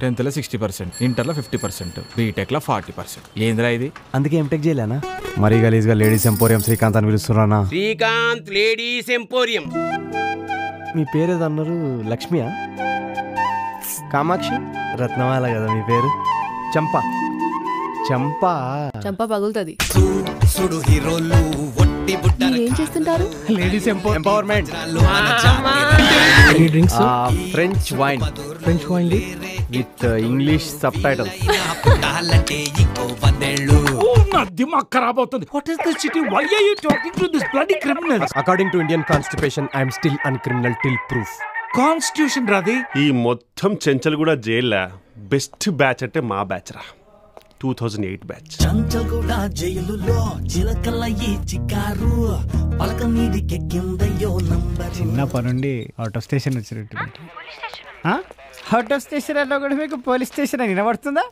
10th లో 60%, ఇంటర్లో 50%, బీటెక్లో 40%. ఏందిరా ఇది? అందుకే ఎంటెక్ చేయలేనా? మరీ గలీజ్గా లేడీస్ ఎంపోరియం శ్రీకాంత్ అని పిలుస్తున్నానా? Srikanth ladies emporium. మీ పేరు ఏదన్నారు? లక్ష్మియా? కామాక్షి? రత్నమాల కదా మీ పేరు? చంపా. చంపా చంపా పగులుతుంది. ఏం చేస్తుంటారు? Ladies empowerment. French wine with English subtitle. నా దిమాగ్ ఖరాబ్ అవుతుంది. What is this city? Why are you talking to this bloody criminals? According to Indian constitution I am still uncriminal till proof. Constitution రాది. ఈ మొత్తం చెంచల్ కూడా జైల్లా best batch అంటే మా బ్యాచ్ రా, 2008 బ్యాచ్. చిన్నప్పటి నుండి అవుట్ ఆఫ్ స్టేషన్ వచ్చినట్టు. అవుట్ ఆఫ్ స్టేషన్ అన్నా కూడా మీకు పోలీస్ స్టేషన్ అని వినబడుతుందా?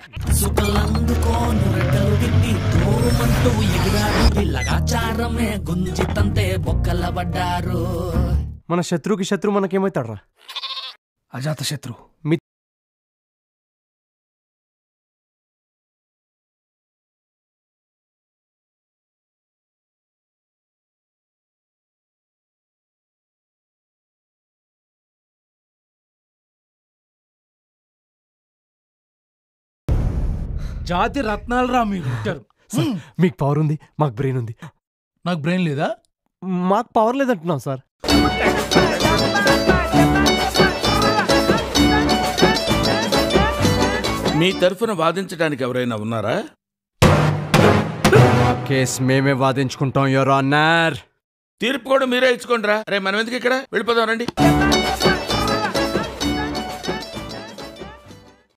మన శత్రువుకి శత్రు మనకేమవుతాడు రా? అజాత శత్రు. జాతి రత్నాలు రా మీరు. మీకు పవర్ ఉంది, మాకు బ్రెయిన్ ఉంది. నాకు బ్రెయిన్ లేదా? మాకు పవర్ లేదంటున్నాం సార్. మీ తరఫున వాదించడానికి ఎవరైనా ఉన్నారా? కేసు మేమే వాదించుకుంటాం యువర్ ఆనర్. తీర్పు కూడా మీరే ఇచ్చుకోండి రా. రే మనం ఎందుకు ఇక్కడ? వెళ్ళిపోదాం రండి.